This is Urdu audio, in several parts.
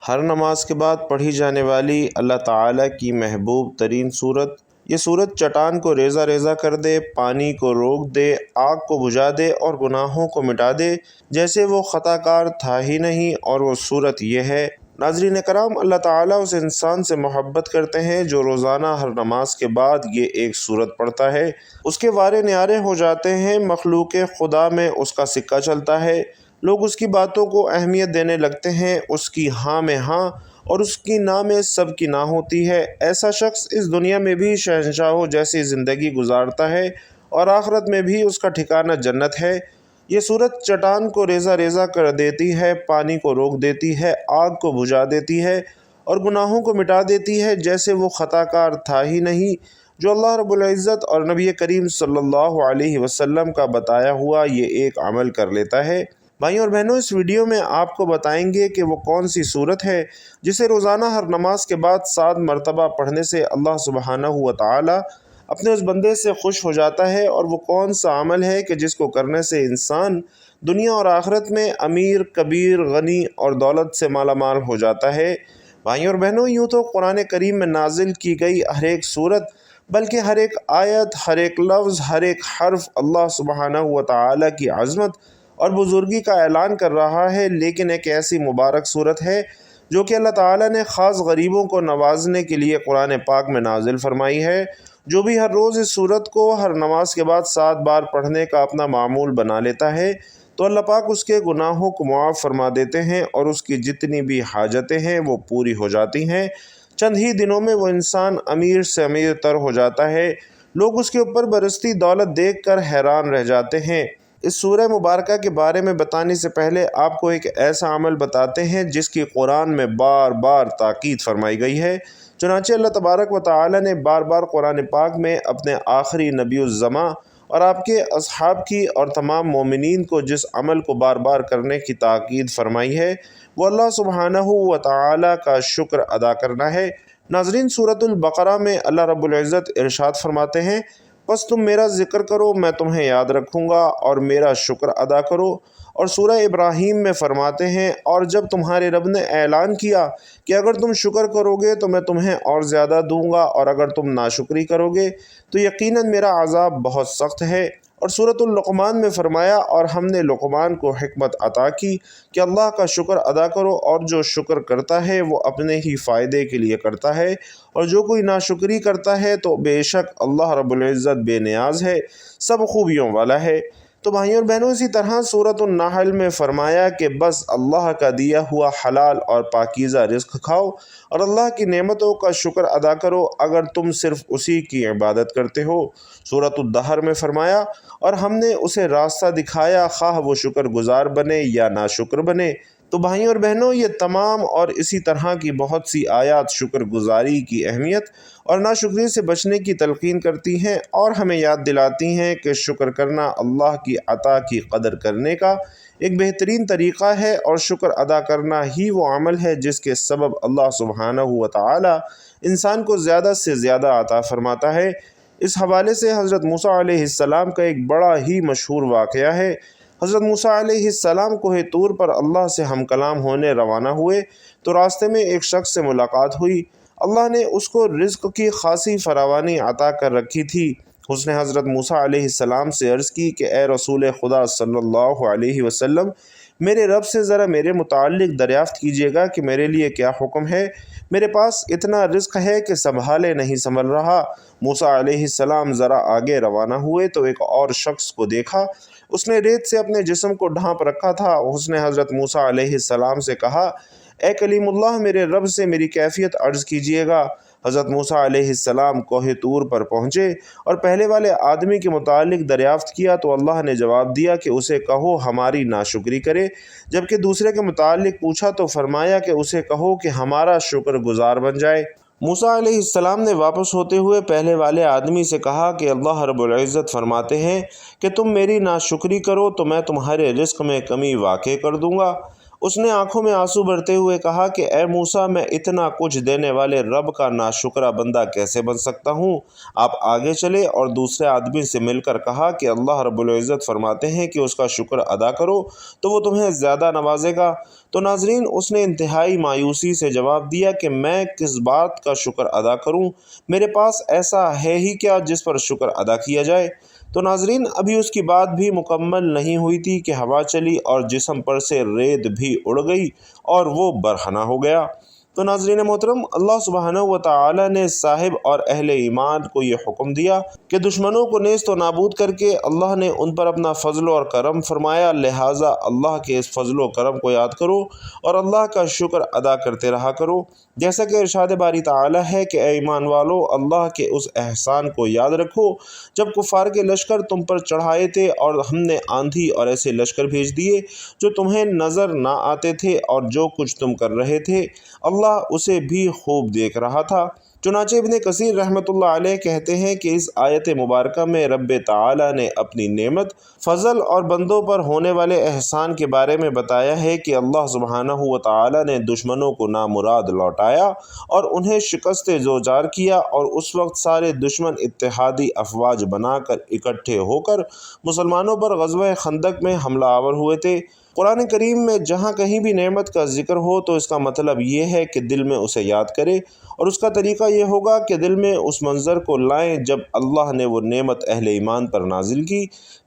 ہر نماز کے بعد پڑھی جانے والی اللہ تعالیٰ کی محبوب ترین صورت، یہ صورت چٹان کو ریزہ ریزہ کر دے، پانی کو روک دے، آگ کو بجھا دے اور گناہوں کو مٹا دے جیسے وہ خطا کار تھا ہی نہیں، اور وہ صورت یہ ہے۔ ناظرین کرام، اللہ تعالیٰ اس انسان سے محبت کرتے ہیں جو روزانہ ہر نماز کے بعد یہ ایک صورت پڑھتا ہے۔ اس کے وارے نیارے ہو جاتے ہیں، مخلوق خدا میں اس کا سکہ چلتا ہے، لوگ اس کی باتوں کو اہمیت دینے لگتے ہیں، اس کی ہاں میں ہاں اور اس کی نہ میں سب کی نہ ہوتی ہے۔ ایسا شخص اس دنیا میں بھی شہنشاہوں جیسی زندگی گزارتا ہے اور آخرت میں بھی اس کا ٹھکانہ جنت ہے۔ یہ صورت چٹان کو ریزہ ریزہ کر دیتی ہے، پانی کو روک دیتی ہے، آگ کو بجھا دیتی ہے اور گناہوں کو مٹا دیتی ہے جیسے وہ خطا کار تھا ہی نہیں۔ جو اللہ رب العزت اور نبی کریم صلی اللہ علیہ وسلم کا بتایا ہوا یہ ایک عمل کر لیتا ہے۔ بھائیوں اور بہنوں، اس ویڈیو میں آپ کو بتائیں گے کہ وہ کون سی صورت ہے جسے روزانہ ہر نماز کے بعد 7 مرتبہ پڑھنے سے اللہ سبحانہ و تعالی اپنے اس بندے سے خوش ہو جاتا ہے، اور وہ کون سا عمل ہے کہ جس کو کرنے سے انسان دنیا اور آخرت میں امیر، کبیر، غنی اور دولت سے مالا مال ہو جاتا ہے۔ بھائیوں اور بہنوں، یوں تو قرآن کریم میں نازل کی گئی ہر ایک صورت، بلکہ ہر ایک آیت، ہر ایک لفظ، ہر ایک حرف اللہ سبحانہ و تعالی کی عظمت اور بزرگی کا اعلان کر رہا ہے، لیکن ایک ایسی مبارک صورت ہے جو کہ اللہ تعالیٰ نے خاص غریبوں کو نوازنے کے لیے قرآن پاک میں نازل فرمائی ہے۔ جو بھی ہر روز اس صورت کو ہر نماز کے بعد 7 بار پڑھنے کا اپنا معمول بنا لیتا ہے تو اللہ پاک اس کے گناہوں کو معاف فرما دیتے ہیں اور اس کی جتنی بھی حاجتیں ہیں وہ پوری ہو جاتی ہیں۔ چند ہی دنوں میں وہ انسان امیر سے امیر تر ہو جاتا ہے، لوگ اس کے اوپر برستی دولت دیکھ کر حیران رہ جاتے ہیں۔ اس سورہ مبارکہ کے بارے میں بتانے سے پہلے آپ کو ایک ایسا عمل بتاتے ہیں جس کی قرآن میں بار بار تاکید فرمائی گئی ہے۔ چنانچہ اللہ تبارک و تعالی نے بار بار قرآن پاک میں اپنے آخری نبی الزماں اور آپ کے اصحاب کی اور تمام مومنین کو جس عمل کو بار بار کرنے کی تاکید فرمائی ہے وہ اللہ سبحانہ و تعالی کا شکر ادا کرنا ہے۔ ناظرین، سورۃ البقرہ میں اللہ رب العزت ارشاد فرماتے ہیں، بس تم میرا ذکر کرو، میں تمہیں یاد رکھوں گا، اور میرا شکر ادا کرو۔ اور سورہ ابراہیم میں فرماتے ہیں، اور جب تمہارے رب نے اعلان کیا کہ اگر تم شکر کرو گے تو میں تمہیں اور زیادہ دوں گا، اور اگر تم ناشکری کرو گے تو یقیناً میرا عذاب بہت سخت ہے۔ اور سورۃ اللقمان میں فرمایا، اور ہم نے لقمان کو حکمت عطا کی کہ اللہ کا شکر ادا کرو، اور جو شکر کرتا ہے وہ اپنے ہی فائدے کے لیے کرتا ہے، اور جو کوئی ناشکری کرتا ہے تو بے شک اللہ رب العزت بے نیاز ہے، سب خوبیوں والا ہے۔ تو بھائیوں اور بہنوں، اسی طرح سورۃ النحل میں فرمایا کہ بس اللہ کا دیا ہوا حلال اور پاکیزہ رزق کھاؤ اور اللہ کی نعمتوں کا شکر ادا کرو اگر تم صرف اسی کی عبادت کرتے ہو۔ سورۃ الدہر میں فرمایا، اور ہم نے اسے راستہ دکھایا، خواہ وہ شکر گزار بنے یا ناشکر بنے۔ تو بھائیوں اور بہنوں، یہ تمام اور اسی طرح کی بہت سی آیات شکر گزاری کی اہمیت اور ناشکری سے بچنے کی تلقین کرتی ہیں اور ہمیں یاد دلاتی ہیں کہ شکر کرنا اللہ کی عطا کی قدر کرنے کا ایک بہترین طریقہ ہے، اور شکر ادا کرنا ہی وہ عمل ہے جس کے سبب اللہ سبحانہ و تعالی انسان کو زیادہ سے زیادہ عطا فرماتا ہے۔ اس حوالے سے حضرت موسیٰ علیہ السلام کا ایک بڑا ہی مشہور واقعہ ہے۔ حضرت موسیٰ علیہ السلام کوہ طور پر اللہ سے ہم کلام ہونے روانہ ہوئے تو راستے میں ایک شخص سے ملاقات ہوئی۔ اللہ نے اس کو رزق کی خاصی فراوانی عطا کر رکھی تھی۔ اس نے حضرت موسیٰ علیہ السلام سے عرض کی کہ اے رسول خدا صلی اللہ علیہ وسلم، میرے رب سے ذرا میرے متعلق دریافت کیجیے گا کہ میرے لیے کیا حکم ہے۔ میرے پاس اتنا رزق ہے کہ سنبھالے نہیں سنبھل رہا۔ موسیٰ علیہ السلام ذرا آگے روانہ ہوئے تو ایک اور شخص کو دیکھا، اس نے ریت سے اپنے جسم کو ڈھانپ رکھا تھا۔ اس نے حضرت موسیٰ علیہ السلام سے کہا، اے کلیم اللہ، میرے رب سے میری کیفیت عرض کیجیے گا۔ حضرت موسیٰ علیہ السلام کوہ طور پر پہنچے اور پہلے والے آدمی کے متعلق دریافت کیا تو اللہ نے جواب دیا کہ اسے کہو ہماری ناشکری کرے، جبکہ دوسرے کے متعلق پوچھا تو فرمایا کہ اسے کہو کہ ہمارا شکر گزار بن جائے۔ موسیٰ علیہ السلام نے واپس ہوتے ہوئے پہلے والے آدمی سے کہا کہ اللہ رب العزت فرماتے ہیں کہ تم میری ناشکری کرو تو میں تمہارے رزق میں کمی واقع کر دوں گا، اس نے آنکھوں میں آنسو بھرتے ہوئے کہا کہ اے موسیٰ، میں اتنا کچھ دینے والے رب کا ناشکرہ بندہ کیسے بن سکتا ہوں؟ آپ آگے چلے اور دوسرے آدمی سے مل کر کہا کہ اللہ رب العزت فرماتے ہیں کہ اس کا شکر ادا کرو تو وہ تمہیں زیادہ نوازے گا۔ تو ناظرین، اس نے انتہائی مایوسی سے جواب دیا کہ میں کس بات کا شکر ادا کروں؟ میرے پاس ایسا ہے ہی کیا جس پر شکر ادا کیا جائے؟ تو ناظرین، ابھی اس کی بات بھی مکمل نہیں ہوئی تھی کہ ہوا چلی اور جسم پر سے ریت بھی اڑ گئی اور وہ برہنہ ہو گیا۔ تو ناظرین محترم، اللہ سبحانہ و تعالی نے صاحب اور اہل ایمان کو یہ حکم دیا کہ دشمنوں کو نیست و نابود کر کے اللہ نے ان پر اپنا فضل اور کرم فرمایا، لہٰذا اللہ کے اس فضل و کرم کو یاد کرو اور اللہ کا شکر ادا کرتے رہا کرو۔ جیسا کہ ارشاد باری تعالی ہے کہ اے ایمان والو، اللہ کے اس احسان کو یاد رکھو جب کفار کے لشکر تم پر چڑھائے تھے اور ہم نے آندھی اور ایسے لشکر بھیج دیے جو تمہیں نظر نہ آتے تھے، اور جو کچھ تم کر رہے تھے اللہ اسے بھی خوب دیکھ رہا تھا۔ چنانچہ ابن کثیر رحمۃ اللہ علیہ کہتے ہیں کہ اس آیت مبارکہ میں رب تعالی نے اپنی نعمت، فضل اور بندوں پر ہونے والے احسان کے بارے میں بتایا ہے کہ اللہ سبحانہ و تعالی نے دشمنوں کو نامراد لوٹایا اور انہیں شکست زوجار کیا، اور اس وقت سارے دشمن اتحادی افواج بنا کر اکٹھے ہو کر مسلمانوں پر غزوہ خندق میں حملہ آور ہوئے تھے۔ قرآن کریم میں جہاں کہیں بھی نعمت کا ذکر ہو تو اس کا مطلب یہ ہے کہ دل میں اسے یاد کرے، اور اس کا طریقہ یہ ہوگا کہ دل میں اس منظر کو لائیں جب اللہ نے وہ نعمت اہل ایمان پر نازل کی۔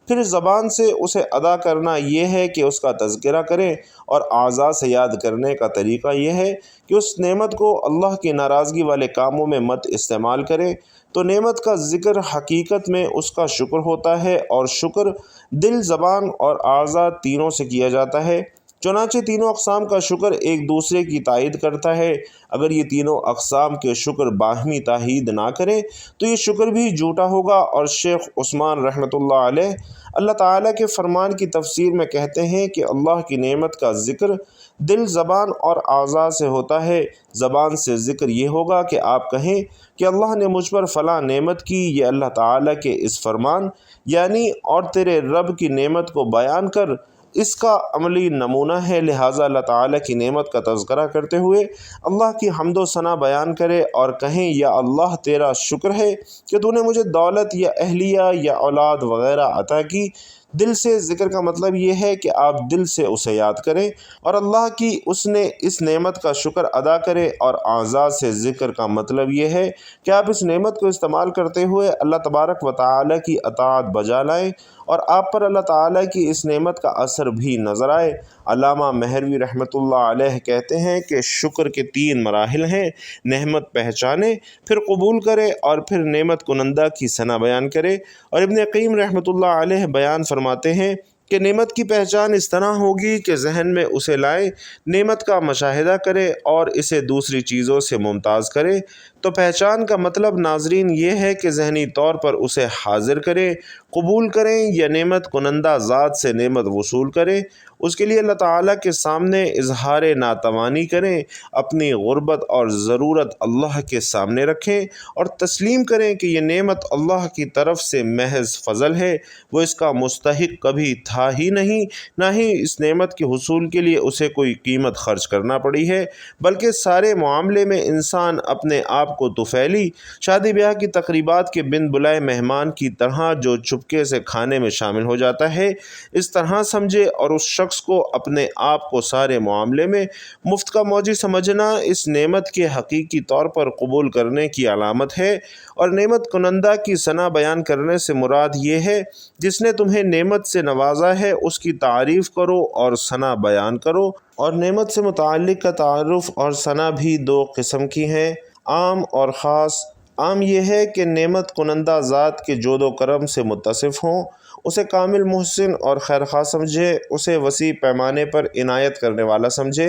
پھر زبان سے اسے ادا کرنا یہ ہے کہ اس کا تذکرہ کریں، اور اعضاء سے یاد کرنے کا طریقہ یہ ہے کہ اس نعمت کو اللہ کی ناراضگی والے کاموں میں مت استعمال کریں۔ تو نعمت کا ذکر حقیقت میں اس کا شکر ہوتا ہے، اور شکر دل، زبان اور اعضاء تینوں سے کیا جاتا ہے۔ چنانچہ تینوں اقسام کا شکر ایک دوسرے کی تائید کرتا ہے۔ اگر یہ تینوں اقسام کے شکر باہمی تائید نہ کریں تو یہ شکر بھی جھوٹا ہوگا، اور شیخ عثمان رحمۃ اللہ علیہ اللہ تعالیٰ کے فرمان کی تفسیر میں کہتے ہیں کہ اللہ کی نعمت کا ذکر دل، زبان اور اعضاء سے ہوتا ہے۔ زبان سے ذکر یہ ہوگا کہ آپ کہیں کہ اللہ نے مجھ پر فلاں نعمت کی، یہ اللہ تعالیٰ کے اس فرمان یعنی اور تیرے رب کی نعمت کو بیان کر اس کا عملی نمونہ ہے، لہٰذا اللہ تعالیٰ کی نعمت کا تذکرہ کرتے ہوئے اللہ کی حمد و ثنا بیان کرے اور کہیں یا اللہ تیرا شکر ہے کہ تو نے مجھے دولت یا اہلیہ یا اولاد وغیرہ عطا کی۔ دل سے ذکر کا مطلب یہ ہے کہ آپ دل سے اسے یاد کریں اور اللہ کی اس نعمت کا شکر ادا کریں، اور اعضاء سے ذکر کا مطلب یہ ہے کہ آپ اس نعمت کو استعمال کرتے ہوئے اللہ تبارک و تعالی کی اطاعت بجا لائیں اور آپ پر اللہ تعالیٰ کی اس نعمت کا اثر بھی نظر آئے۔ علامہ مہروی رحمۃ اللہ علیہ کہتے ہیں کہ شکر کے 3 مراحل ہیں: نعمت پہچانے، پھر قبول کرے، اور پھر نعمت کنندہ کی ثنا بیان کرے۔ اور ابن قیم رحمۃ اللہ علیہ بیان فرماتے ہیں کہ نعمت کی پہچان اس طرح ہوگی کہ ذہن میں اسے لائے، نعمت کا مشاہدہ کرے اور اسے دوسری چیزوں سے ممتاز کرے۔ تو پہچان کا مطلب ناظرین یہ ہے کہ ذہنی طور پر اسے حاضر کریں، قبول کریں یا نعمت کنندہ ذات سے نعمت وصول کریں، اس کے لیے اللہ تعالیٰ کے سامنے اظہار ناتوانی کریں، اپنی غربت اور ضرورت اللہ کے سامنے رکھیں اور تسلیم کریں کہ یہ نعمت اللہ کی طرف سے محض فضل ہے، وہ اس کا مستحق کبھی تھا ہی نہیں، نہ ہی اس نعمت کے حصول کے لیے اسے کوئی قیمت خرچ کرنا پڑی ہے، بلکہ سارے معاملے میں انسان اپنے آپ کو طفیلی، شادی بیاہ کی تقریبات کے بن بلائے مہمان کی طرح جو چپکے سے کھانے میں شامل ہو جاتا ہے، اس طرح سمجھے، اور اس شخص کو اپنے آپ کو سارے معاملے میں مفت کا موجی سمجھنا اس نعمت کے حقیقی طور پر قبول کرنے کی علامت ہے۔ اور نعمت کنندہ کی ثنا بیان کرنے سے مراد یہ ہے جس نے تمہیں نعمت سے نوازا ہے اس کی تعریف کرو اور ثنا بیان کرو۔ اور نعمت سے متعلق کا تعارف اور ثنا بھی 2 قسم کی ہیں، عام اور خاص۔ عام یہ ہے کہ نعمت کنندہ ذات کے جود و کرم سے متصف ہوں، اسے کامل محسن اور خیرخواہ سمجھے، اسے وسیع پیمانے پر عنایت کرنے والا سمجھے،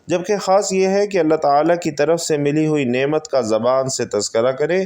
جبکہ خاص یہ ہے کہ اللہ تعالیٰ کی طرف سے ملی ہوئی نعمت کا زبان سے تذکرہ کرے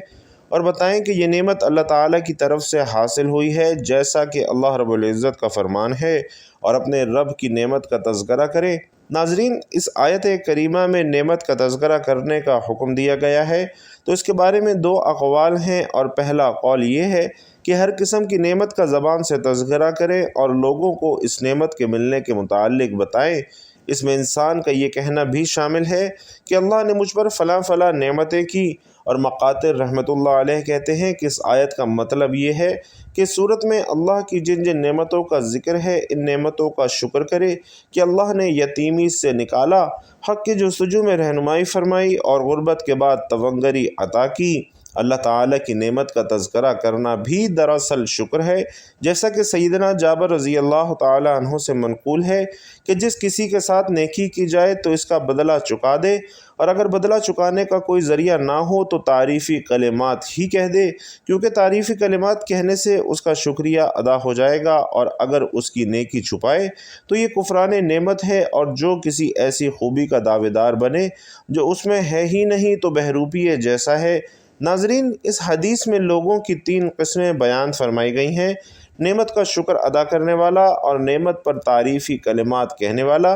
اور بتائیں کہ یہ نعمت اللہ تعالیٰ کی طرف سے حاصل ہوئی ہے، جیسا کہ اللہ رب العزت کا فرمان ہے، اور اپنے رب کی نعمت کا تذکرہ کرے۔ ناظرین، اس آیت کریمہ میں نعمت کا تذکرہ کرنے کا حکم دیا گیا ہے، تو اس کے بارے میں 2 اقوال ہیں، اور پہلا قول یہ ہے کہ ہر قسم کی نعمت کا زبان سے تذکرہ کریں اور لوگوں کو اس نعمت کے ملنے کے متعلق بتائیں۔ اس میں انسان کا یہ کہنا بھی شامل ہے کہ اللہ نے مجھ پر فلاں فلاں نعمتیں کی، اور مقاتل رحمۃ اللہ علیہ کہتے ہیں کہ اس آیت کا مطلب یہ ہے کہ صورت میں اللہ کی جن جن نعمتوں کا ذکر ہے، ان نعمتوں کا شکر کرے کہ اللہ نے یتیمی سے نکالا، حق کی جستجو میں رہنمائی فرمائی اور غربت کے بعد تونگری عطا کی۔ اللہ تعالیٰ کی نعمت کا تذکرہ کرنا بھی دراصل شکر ہے، جیسا کہ سیدنا جابر رضی اللہ تعالیٰ عنہ سے منقول ہے کہ جس کسی کے ساتھ نیکی کی جائے تو اس کا بدلہ چکا دے، اور اگر بدلہ چکانے کا کوئی ذریعہ نہ ہو تو تعریفی کلمات ہی کہہ دے، کیونکہ تعریفی کلمات کہنے سے اس کا شکریہ ادا ہو جائے گا، اور اگر اس کی نیکی چھپائے تو یہ کفران نعمت ہے، اور جو کسی ایسی خوبی کا دعوے دار بنے جو اس میں ہے ہی نہیں تو بہروپیے جیسا ہے۔ ناظرین، اس حدیث میں لوگوں کی 3 قسمیں بیان فرمائی گئی ہیں: نعمت کا شکر ادا کرنے والا، اور نعمت پر تعریفی کلمات کہنے والا،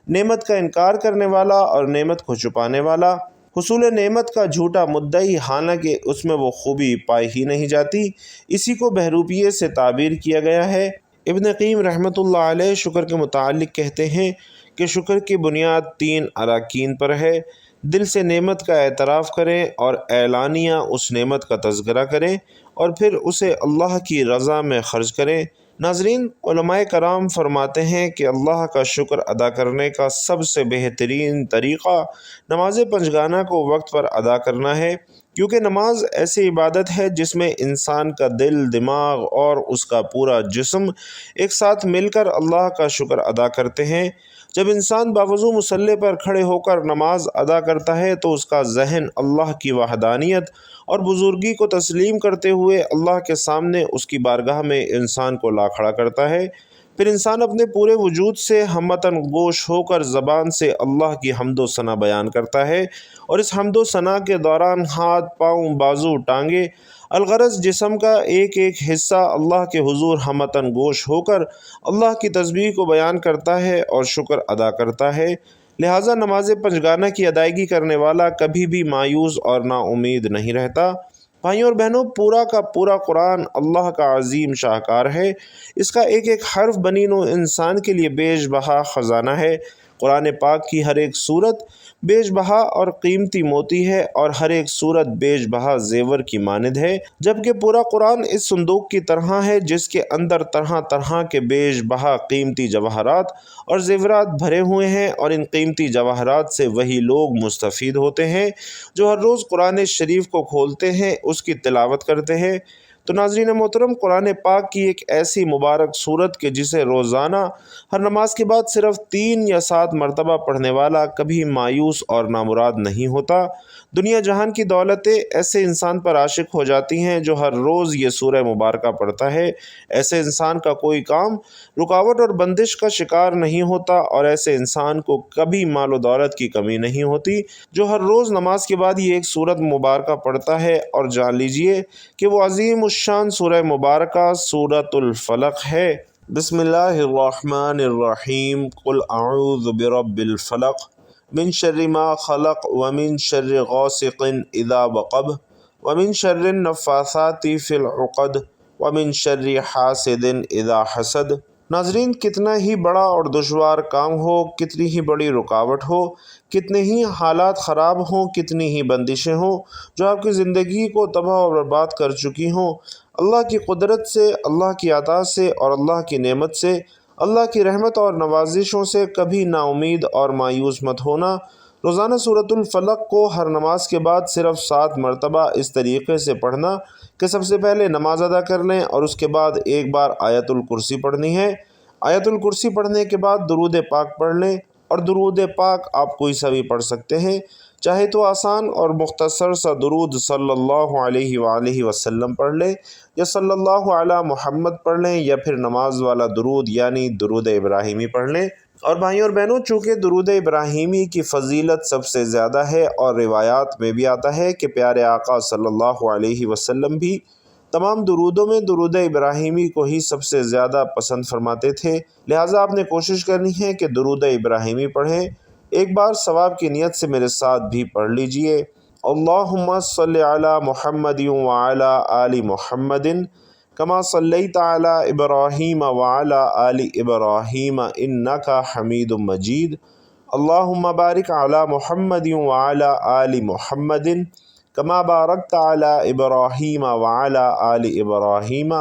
نعمت کا انکار کرنے والا، اور نعمت کو چھپانے والا۔ حصول نعمت کا جھوٹا مدعی، حالانکہ اس میں وہ خوبی پائی ہی نہیں جاتی، اسی کو بہروپیے سے تعبیر کیا گیا ہے۔ ابن قیم رحمۃ اللہ علیہ شکر کے متعلق کہتے ہیں کہ شکر کی بنیاد 3 اراکین پر ہے: دل سے نعمت کا اعتراف کریں اور اعلانیہ اس نعمت کا تذکرہ کریں، اور پھر اسے اللہ کی رضا میں خرچ کریں۔ ناظرین، علماء کرام فرماتے ہیں کہ اللہ کا شکر ادا کرنے کا سب سے بہترین طریقہ نماز پنجگانہ کو وقت پر ادا کرنا ہے، کیونکہ نماز ایسی عبادت ہے جس میں انسان کا دل، دماغ اور اس کا پورا جسم ایک ساتھ مل کر اللہ کا شکر ادا کرتے ہیں۔ جب انسان باوضو مصلی پر کھڑے ہو کر نماز ادا کرتا ہے تو اس کا ذہن اللہ کی وحدانیت اور بزرگی کو تسلیم کرتے ہوئے اللہ کے سامنے اس کی بارگاہ میں انسان کو لا کھڑا کرتا ہے۔ پھر انسان اپنے پورے وجود سے ہمتاً گوش ہو کر زبان سے اللہ کی حمد و ثنا بیان کرتا ہے، اور اس حمد و ثنا کے دوران ہاتھ، پاؤں، بازو، ٹانگیں، الغرض جسم کا ایک ایک حصہ اللہ کے حضور ہمتاً گوش ہو کر اللہ کی تسبیح کو بیان کرتا ہے اور شکر ادا کرتا ہے۔ لہٰذا نماز پنجگانہ کی ادائیگی کرنے والا کبھی بھی مایوس اور نا امید نہیں رہتا۔ بھائیوں اور بہنوں، پورا کا پورا قرآن اللہ کا عظیم شاہکار ہے۔ اس کا ایک ایک حرف بنی نوع انسان کے لیے بیش بہا خزانہ ہے۔ قرآن پاک کی ہر ایک صورت بیش بہا اور قیمتی موتی ہے، اور ہر ایک صورت بیش بہا زیور کی مانند ہے، جبکہ پورا قرآن اس صندوق کی طرح ہے جس کے اندر طرح طرح کے بیش بہا قیمتی جواہرات اور زیورات بھرے ہوئے ہیں، اور ان قیمتی جواہرات سے وہی لوگ مستفید ہوتے ہیں جو ہر روز قرآن شریف کو کھولتے ہیں، اس کی تلاوت کرتے ہیں۔ تو ناظرین محترم، قرآن پاک کی ایک ایسی مبارک صورت کہ جسے روزانہ ہر نماز کے بعد صرف 3 یا 7 مرتبہ پڑھنے والا کبھی مایوس اور نامراد نہیں ہوتا۔ دنیا جہان کی دولتیں ایسے انسان پر عاشق ہو جاتی ہیں جو ہر روز یہ سورہ مبارکہ پڑھتا ہے۔ ایسے انسان کا کوئی کام رکاوٹ اور بندش کا شکار نہیں ہوتا، اور ایسے انسان کو کبھی مال و دولت کی کمی نہیں ہوتی جو ہر روز نماز کے بعد یہ ایک سورت مبارکہ پڑھتا ہے۔ اور جان لیجئے کہ وہ عظیم الشان سورہ مبارکہ سورۃ الفلق ہے۔ بسم اللہ الرحمن الرحیم، قل اعوذ برب الفلق من شر ما خلق ومن شر غاسق اذا وقب ومن شر النفاثات فی العقد ومن شر حاسد اذا حسد۔ ناظرین، کتنا ہی بڑا اور دشوار کام ہو، کتنی ہی بڑی رکاوٹ ہو، کتنے ہی حالات خراب ہوں، کتنی ہی بندشیں ہوں جو آپ کی زندگی کو تباہ و برباد کر چکی ہوں، اللہ کی قدرت سے، اللہ کی عطا سے اور اللہ کی نعمت سے، اللہ کی رحمت اور نوازشوں سے کبھی نا امید اور مایوس مت ہونا۔ روزانہ سورۃ الفلق کو ہر نماز کے بعد صرف 7 مرتبہ اس طریقے سے پڑھنا کہ سب سے پہلے نماز ادا کر لیں اور اس کے بعد ایک بار آیت الکرسی پڑھنی ہے۔ آیت الکرسی پڑھنے کے بعد درود پاک پڑھ لیں، اور درود پاک آپ کوئی سا بھی پڑھ سکتے ہیں، چاہے تو آسان اور مختصر سا درود صلی اللہ علیہ وآلہ وسلم پڑھ لیں، یا صلی اللہ علی محمد پڑھ لیں، یا پھر نماز والا درود یعنی درود ابراہیمی پڑھ لیں۔ اور بھائیوں اور بہنوں، چونکہ درود ابراہیمی کی فضیلت سب سے زیادہ ہے، اور روایات میں بھی آتا ہے کہ پیارے آقا صلی اللہ علیہ وسلم بھی تمام درودوں میں درود ابراہیمی کو ہی سب سے زیادہ پسند فرماتے تھے، لہٰذا آپ نے کوشش کرنی ہے کہ درود ابراہیمی پڑھیں۔ ایک بار ثواب کی نیت سے میرے ساتھ بھی پڑھ لیجئے: اللہم صلی علی محمد وعلی آل محمد کما صلیت علی ابراہیم وعلی آل ابراہیم انک حمید مجید۔ اللہم بارک علی محمد وعلی آل محمد کما بارکت علی ابراہیم وعلی آل ابراہیم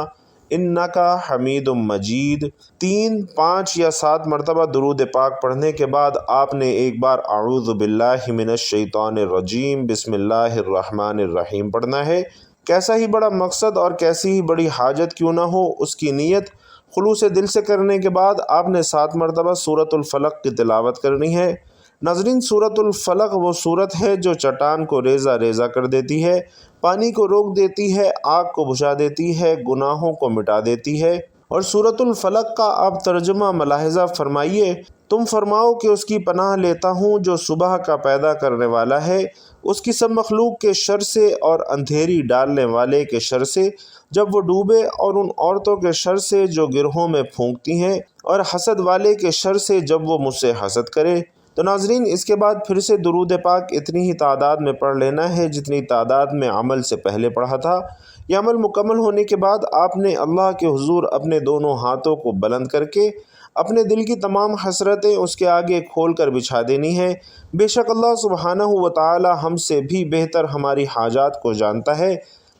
انکا حمید مجید۔ 3، 5 یا 7 مرتبہ درود پاک پڑھنے کے بعد آپ نے ایک بار اعوذ باللہ من الشیطان الرجیم بسم اللہ الرحمن الرحیم پڑھنا ہے۔ کیسا ہی بڑا مقصد اور کیسی ہی بڑی حاجت کیوں نہ ہو، اس کی نیت خلوص دل سے کرنے کے بعد آپ نے 7 مرتبہ سورۃ الفلق کی تلاوت کرنی ہے۔ ناظرین، سورۃ الفلق وہ سورت ہے جو چٹان کو ریزہ ریزہ کر دیتی ہے، پانی کو روک دیتی ہے، آگ کو بجھا دیتی ہے، گناہوں کو مٹا دیتی ہے۔ اور سورۃ الفلق کا آپ ترجمہ ملاحظہ فرمائیے، تم فرماؤ کہ اس کی پناہ لیتا ہوں جو صبح کا پیدا کرنے والا ہے، اس کی سب مخلوق کے شر سے اور اندھیری ڈالنے والے کے شر سے جب وہ ڈوبے، اور ان عورتوں کے شر سے جو گرہوں میں پھونکتی ہیں، اور حسد والے کے شر سے جب وہ مجھ سے حسد کرے۔ تو ناظرین، اس کے بعد پھر سے درود پاک اتنی ہی تعداد میں پڑھ لینا ہے جتنی تعداد میں عمل سے پہلے پڑھا تھا۔ یہ عمل مکمل ہونے کے بعد آپ نے اللہ کے حضور اپنے دونوں ہاتھوں کو بلند کر کے اپنے دل کی تمام حسرتیں اس کے آگے کھول کر بچھا دینی ہے۔ بے شک اللہ سبحانہ و تعالی ہم سے بھی بہتر ہماری حاجات کو جانتا ہے۔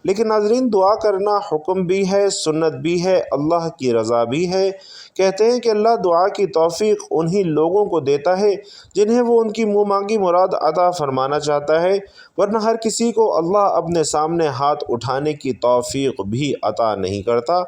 لیکن ناظرین، دعا کرنا حکم بھی ہے، سنت بھی ہے، اللہ کی رضا بھی ہے۔ کہتے ہیں کہ اللہ دعا کی توفیق انہی لوگوں کو دیتا ہے جنہیں وہ ان کی منہ مانگی مراد عطا فرمانا چاہتا ہے، ورنہ ہر کسی کو اللہ اپنے سامنے ہاتھ اٹھانے کی توفیق بھی عطا نہیں کرتا۔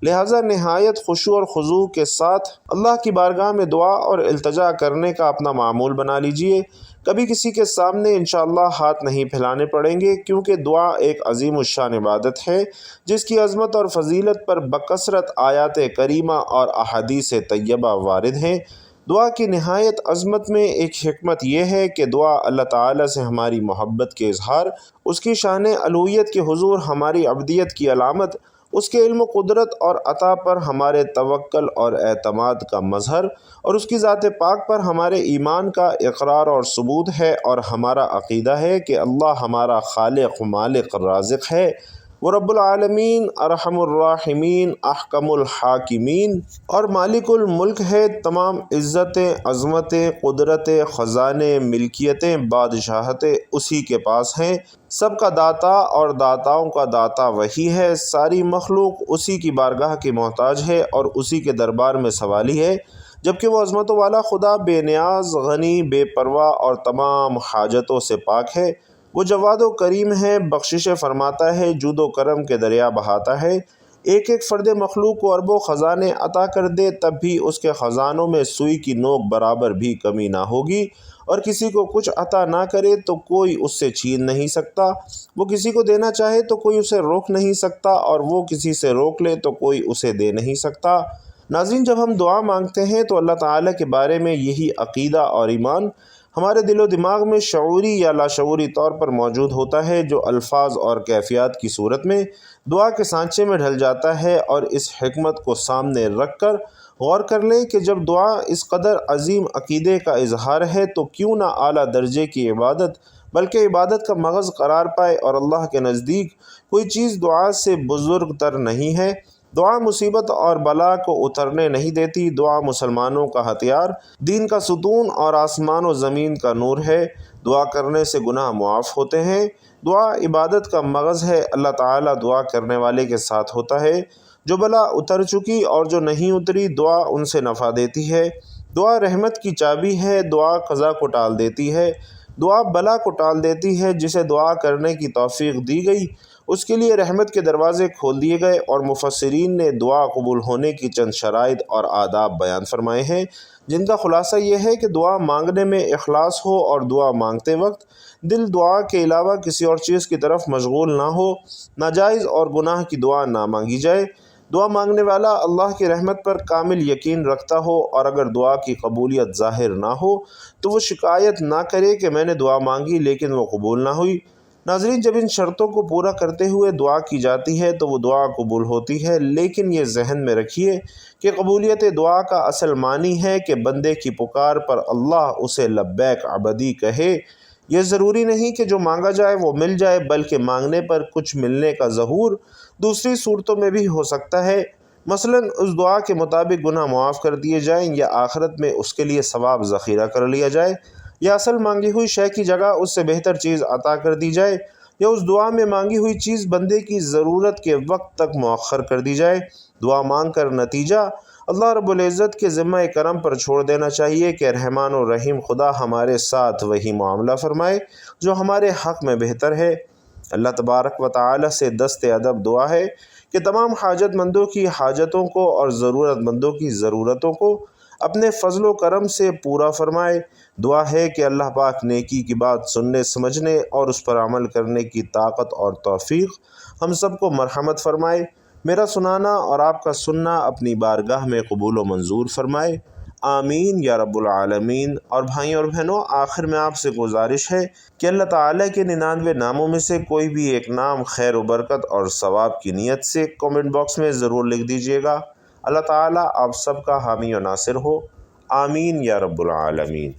لہٰذا نہایت خشوع اور خضوع کے ساتھ اللہ کی بارگاہ میں دعا اور التجا کرنے کا اپنا معمول بنا لیجئے۔ کبھی کسی کے سامنے انشاءاللہ ہاتھ نہیں پھیلانے پڑیں گے، کیونکہ دعا ایک عظیم الشان عبادت ہے جس کی عظمت اور فضیلت پر بکثرت آیات کریمہ اور احادیث طیبہ وارد ہیں۔ دعا کی نہایت عظمت میں ایک حکمت یہ ہے کہ دعا اللہ تعالیٰ سے ہماری محبت کے اظہار، اس کی شان الوہیت کے حضور ہماری عبدیت کی علامت، اس کے علم و قدرت اور عطا پر ہمارے توکل اور اعتماد کا مظہر، اور اس کی ذات پاک پر ہمارے ایمان کا اقرار اور ثبوت ہے، اور ہمارا عقیدہ ہے کہ اللہ ہمارا خالق مالک رازق ہے، وہ رب العالمین، ارحم الراحمین، احکم الحاکمین اور مالک الملک ہے۔ تمام عزتیں، عظمتیں، قدرتیں، خزانے، ملکیتیں، بادشاہتیں اسی کے پاس ہیں۔ سب کا داتا اور داتاؤں کا داتا وہی ہے۔ ساری مخلوق اسی کی بارگاہ کی محتاج ہے اور اسی کے دربار میں سوالی ہے، جبکہ وہ عظمتوں والا خدا بے نیاز، غنی، بے پرواہ اور تمام حاجتوں سے پاک ہے۔ وہ جواد و کریم ہے، بخشش فرماتا ہے، جود و کرم کے دریا بہاتا ہے۔ ایک ایک فرد مخلوق کو اربوں خزانے عطا کر دے تب بھی اس کے خزانوں میں سوئی کی نوک برابر بھی کمی نہ ہوگی، اور کسی کو کچھ عطا نہ کرے تو کوئی اس سے چھین نہیں سکتا۔ وہ کسی کو دینا چاہے تو کوئی اسے روک نہیں سکتا، اور وہ کسی سے روک لے تو کوئی اسے دے نہیں سکتا۔ ناظرین، جب ہم دعا مانگتے ہیں تو اللہ تعالیٰ کے بارے میں یہی عقیدہ اور ایمان ہمارے دل و دماغ میں شعوری یا لاشعوری طور پر موجود ہوتا ہے، جو الفاظ اور کیفیات کی صورت میں دعا کے سانچے میں ڈھل جاتا ہے۔ اور اس حکمت کو سامنے رکھ کر غور کر لیں کہ جب دعا اس قدر عظیم عقیدے کا اظہار ہے تو کیوں نہ اعلیٰ درجے کی عبادت بلکہ عبادت کا مغز قرار پائے، اور اللہ کے نزدیک کوئی چیز دعا سے بزرگ تر نہیں ہے۔ دعا مصیبت اور بلا کو اترنے نہیں دیتی۔ دعا مسلمانوں کا ہتھیار، دین کا ستون اور آسمان و زمین کا نور ہے۔ دعا کرنے سے گناہ معاف ہوتے ہیں۔ دعا عبادت کا مغز ہے۔ اللہ تعالیٰ دعا کرنے والے کے ساتھ ہوتا ہے۔ جو بلا اتر چکی اور جو نہیں اتری، دعا ان سے نفع دیتی ہے۔ دعا رحمت کی چابی ہے۔ دعا قضا کو ٹال دیتی ہے، دعا بلا کو ٹال دیتی ہے۔ جسے دعا کرنے کی توفیق دی گئی اس کے لیے رحمت کے دروازے کھول دیے گئے، اور مفسرین نے دعا قبول ہونے کی چند شرائط اور آداب بیان فرمائے ہیں، جن کا خلاصہ یہ ہے کہ دعا مانگنے میں اخلاص ہو، اور دعا مانگتے وقت دل دعا کے علاوہ کسی اور چیز کی طرف مشغول نہ ہو۔ ناجائز اور گناہ کی دعا نہ مانگی جائے۔ دعا مانگنے والا اللہ کی رحمت پر کامل یقین رکھتا ہو، اور اگر دعا کی قبولیت ظاہر نہ ہو تو وہ شکایت نہ کرے کہ میں نے دعا مانگی لیکن وہ قبول نہ ہوئی۔ ناظرین، جب ان شرطوں کو پورا کرتے ہوئے دعا کی جاتی ہے تو وہ دعا قبول ہوتی ہے، لیکن یہ ذہن میں رکھیے کہ قبولیت دعا کا اصل معنی ہے کہ بندے کی پکار پر اللہ اسے لبیک عبدی کہے۔ یہ ضروری نہیں کہ جو مانگا جائے وہ مل جائے، بلکہ مانگنے پر کچھ ملنے کا ظہور دوسری صورتوں میں بھی ہو سکتا ہے۔ مثلاً اس دعا کے مطابق گناہ معاف کر دیے جائیں، یا آخرت میں اس کے لیے ثواب ذخیرہ کر لیا جائے، یا اصل مانگی ہوئی شے کی جگہ اس سے بہتر چیز عطا کر دی جائے، یا اس دعا میں مانگی ہوئی چیز بندے کی ضرورت کے وقت تک مؤخر کر دی جائے۔ دعا مانگ کر نتیجہ اللہ رب العزت کے ذمہ کرم پر چھوڑ دینا چاہیے کہ رحمان و رحیم خدا ہمارے ساتھ وہی معاملہ فرمائے جو ہمارے حق میں بہتر ہے۔ اللہ تبارک و تعالی سے دست ادب دعا ہے کہ تمام حاجت مندوں کی حاجتوں کو اور ضرورت مندوں کی ضرورتوں کو اپنے فضل و کرم سے پورا فرمائے۔ دعا ہے کہ اللہ پاک نیکی کی بات سننے، سمجھنے اور اس پر عمل کرنے کی طاقت اور توفیق ہم سب کو مرحمت فرمائے۔ میرا سنانا اور آپ کا سننا اپنی بارگاہ میں قبول و منظور فرمائے، آمین یا رب العالمین۔ اور بھائیوں اور بہنوں، آخر میں آپ سے گزارش ہے کہ اللہ تعالیٰ کے 99 ناموں میں سے کوئی بھی ایک نام خیر و برکت اور ثواب کی نیت سے کامنٹ باکس میں ضرور لکھ دیجیے گا۔ اللہ تعالیٰ آپ سب کا حامی و ناصر ہو، آمین یا رب العالمین۔